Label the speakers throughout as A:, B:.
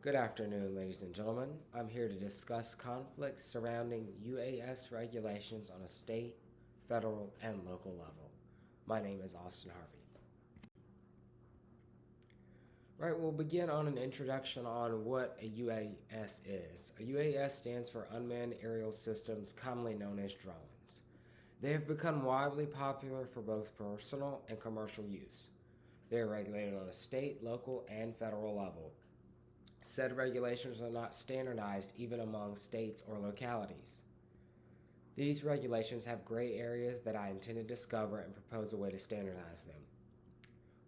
A: Good afternoon, ladies and gentlemen. I'm here to discuss conflicts surrounding UAS regulations on a state, federal, and local level. My name is Austin Harvey. Right, we'll begin on an introduction on what a UAS is. A UAS stands for Unmanned Aerial Systems, commonly known as drones. They have become widely popular for both personal and commercial use. They are regulated on a state, local, and federal level. Said regulations are not standardized even among states or localities. These regulations have gray areas that I intend to discover and propose a way to standardize them.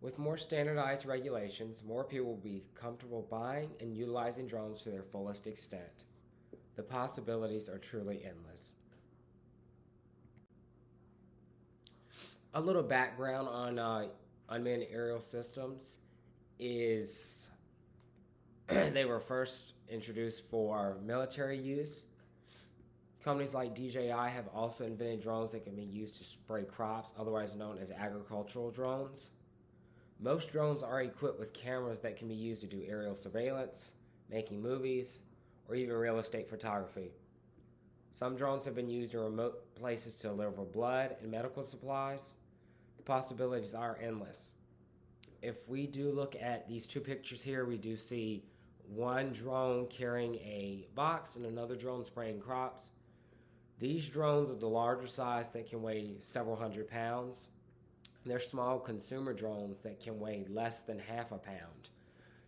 A: With more standardized regulations, more people will be comfortable buying and utilizing drones to their fullest extent. The possibilities are truly endless. A little background on unmanned aerial systems is they were first introduced for military use. Companies like DJI have also invented drones that can be used to spray crops, otherwise known as agricultural drones. Most drones are equipped with cameras that can be used to do aerial surveillance, making movies, or even real estate photography. Some drones have been used in remote places to deliver blood and medical supplies. The possibilities are endless. If we do look at these two pictures here, we do see one drone carrying a box and another drone spraying crops. These drones are the larger size that can weigh several hundred pounds. They're small consumer drones that can weigh less than half a pound.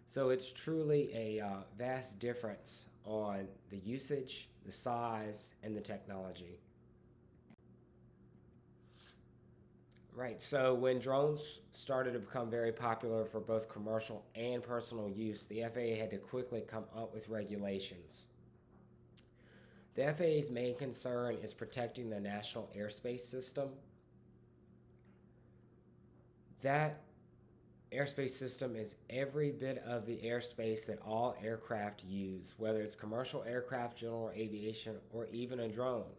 A: So it's truly a vast difference on the usage, the size, and the technology. Right, so when drones started to become very popular for both commercial and personal use, the FAA had to quickly come up with regulations. The FAA's main concern is protecting the national airspace system. That airspace system is every bit of the airspace that all aircraft use, whether it's commercial aircraft, general aviation, or even a drone.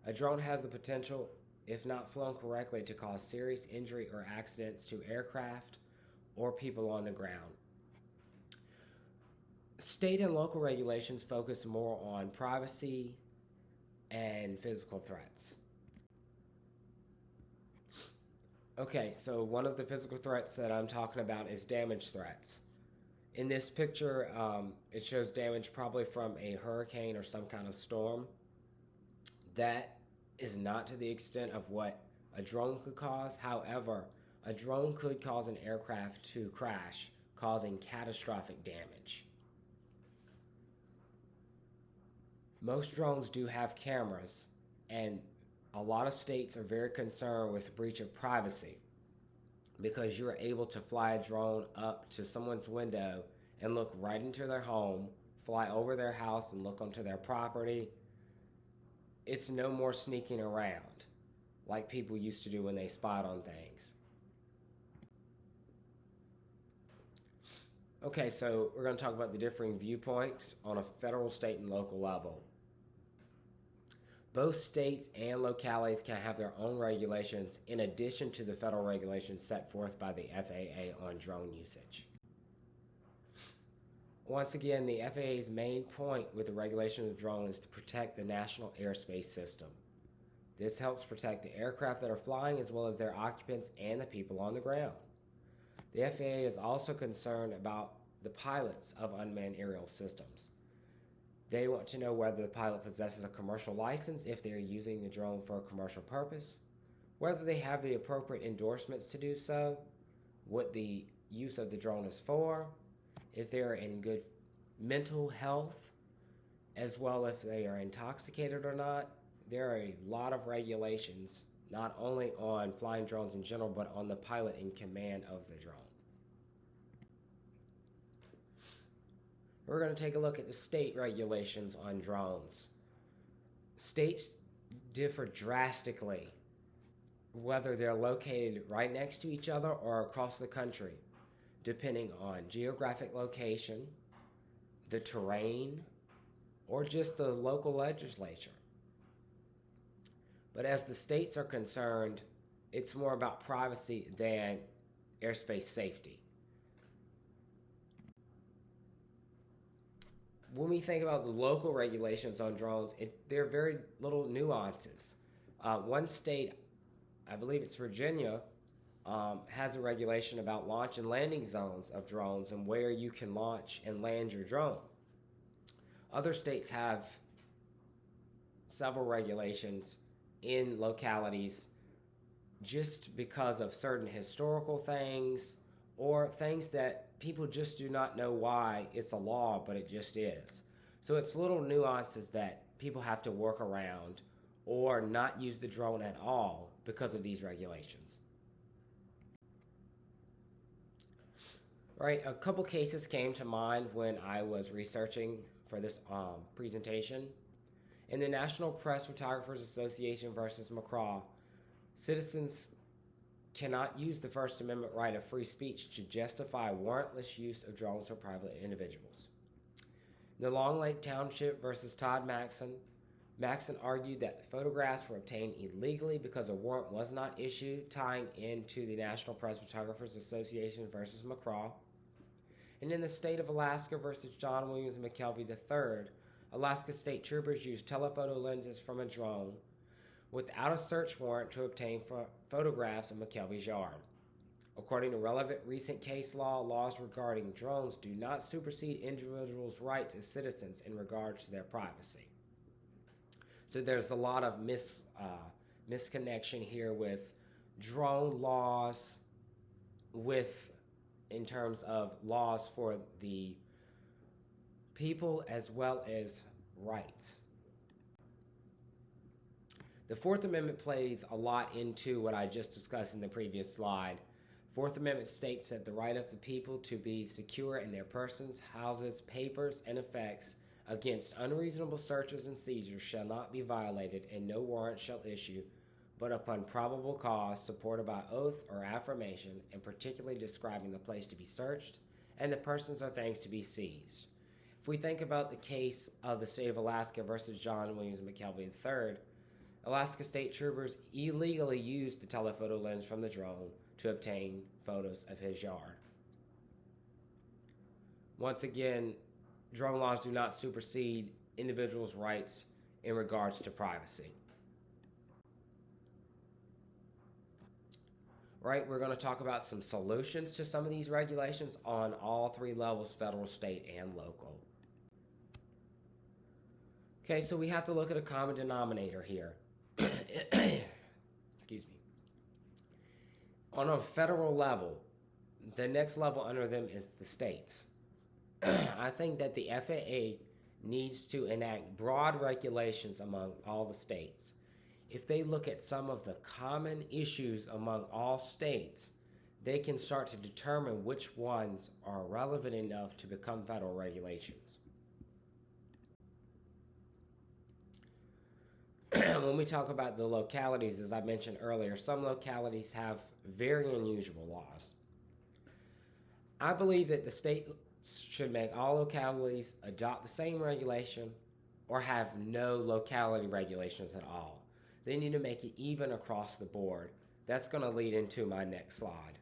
A: A drone has the potential, if not flown correctly, to cause serious injury or accidents to aircraft or people on the ground. State and local regulations focus more on privacy and physical threats. Okay, so one of the physical threats that I'm talking about is damage threats. In this picture, it shows damage probably from a hurricane or some kind of storm. That is not to the extent of what a drone could cause. However, a drone could cause an aircraft to crash, causing catastrophic damage. Most drones do have cameras, and a lot of states are very concerned with breach of privacy because you're able to fly a drone up to someone's window and look right into their home, fly over their house and look onto their property. It's no more sneaking around like people used to do when they spied on things. Okay, so we're going to talk about the differing viewpoints on a federal, state, and local level. Both states and localities can have their own regulations in addition to the federal regulations set forth by the FAA on drone usage. Once again, the FAA's main point with the regulation of drones is to protect the national airspace system. This helps protect the aircraft that are flying as well as their occupants and the people on the ground. The FAA is also concerned about the pilots of unmanned aerial systems. They want to know whether the pilot possesses a commercial license if they are using the drone for a commercial purpose, whether they have the appropriate endorsements to do so, what the use of the drone is for, if they are in good mental health, as well if they are intoxicated or not. There are a lot of regulations, not only on flying drones in general, but on the pilot in command of the drone. We're going to take a look at the state regulations on drones. States differ drastically, whether they're located right next to each other or across the country, depending on geographic location, the terrain, or just the local legislature. But as the states are concerned, it's more about privacy than airspace safety. when we think about the local regulations on drones, there are very little nuances. One state, I believe it's Virginia, has a regulation about launch and landing zones of drones and where you can launch and land your drone. Other states have several regulations in localities just because of certain historical things or things that people just do not know why it's a law, but it just is. So it's little nuances that people have to work around or not use the drone at all because of these regulations. Right, a couple cases came to mind when I was researching for this presentation. In the National Press Photographers Association versus McCraw, citizens cannot use the First Amendment right of free speech to justify warrantless use of drones for private individuals. The Long Lake Township versus Todd Maxon argued that photographs were obtained illegally because a warrant was not issued, tying into the National Press Photographers Association versus McCraw. And in the state of Alaska versus John Williams McKelvey III, Alaska state troopers used telephoto lenses from a drone without a search warrant to obtain photographs of McKelvey's yard. According to relevant recent case law, laws regarding drones do not supersede individuals' rights as citizens in regard to their privacy. So there's a lot of misconnection here with drone laws in terms of laws for the people as well as rights. The Fourth Amendment plays a lot into what I just discussed in the previous slide. Fourth Amendment states that the right of the people to be secure in their persons, houses, papers, and effects against unreasonable searches and seizures shall not be violated, and no warrant shall issue, but upon probable cause supported by oath or affirmation, and particularly describing the place to be searched and the persons or things to be seized. If we think about the case of the state of Alaska versus John Williams McKelvey III, Alaska state troopers illegally used the telephoto lens from the drone to obtain photos of his yard. Once again, drone laws do not supersede individuals' rights in regards to privacy. Right, we're going to talk about some solutions to some of these regulations on all three levels, federal, state, and local. Okay, so we have to look at a common denominator here. Excuse me. On a federal level, the next level under them is the states. I think that the FAA needs to enact broad regulations among all the states. If they look at some of the common issues among all states, they can start to determine which ones are relevant enough to become federal regulations. When we talk about the localities, as I mentioned earlier, some localities have very unusual laws. I believe that the state should make all localities adopt the same regulation or have no locality regulations at all. They need to make it even across the board. That's going to lead into my next slide.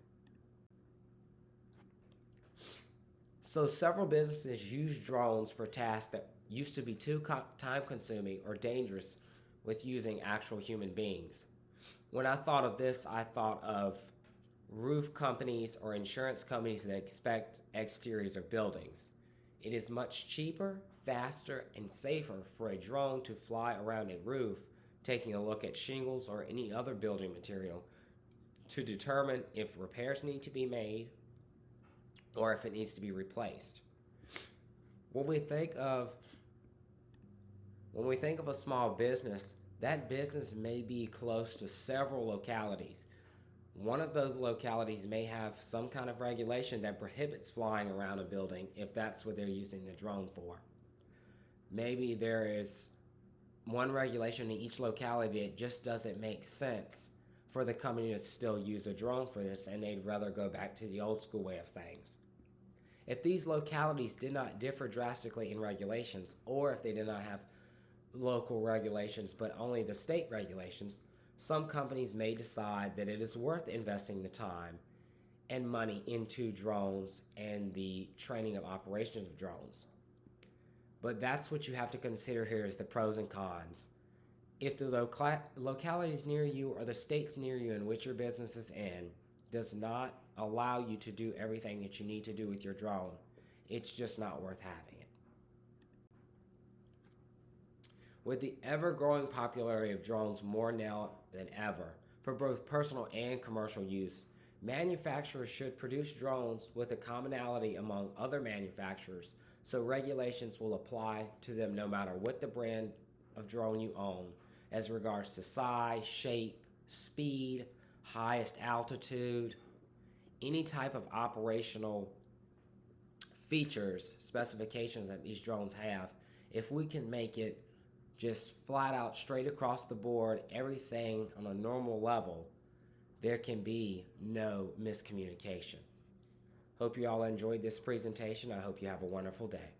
A: So several businesses use drones for tasks that used to be too time-consuming or dangerous with using actual human beings. When I thought of this, I thought of roof companies or insurance companies that inspect exteriors of buildings. It is much cheaper, faster, and safer for a drone to fly around a roof, taking a look at shingles or any other building material to determine if repairs need to be made or if it needs to be replaced. When we think of a small business, that business may be close to several localities. One of those localities may have some kind of regulation that prohibits flying around a building if that's what they're using the drone for. Maybe there is one regulation in each locality that just doesn't make sense for the company to still use a drone for this, and they'd rather go back to the old school way of things. If these localities did not differ drastically in regulations, or if they did not have local regulations but only the state regulations, some companies may decide that it is worth investing the time and money into drones and the training of operations of drones. But that's what you have to consider here is the pros and cons. If the localities near you or the states near you in which your business is in does not allow you to do everything that you need to do with your drone, it's just not worth having it. With the ever-growing popularity of drones more now than ever, for both personal and commercial use, manufacturers should produce drones with a commonality among other manufacturers so regulations will apply to them no matter what the brand of drone you own as regards to size, shape, speed, highest altitude, any type of operational features, specifications that these drones have. If we can make it just flat out straight across the board, everything on a normal level, there can be no miscommunication. Hope you all enjoyed this presentation. I hope you have a wonderful day.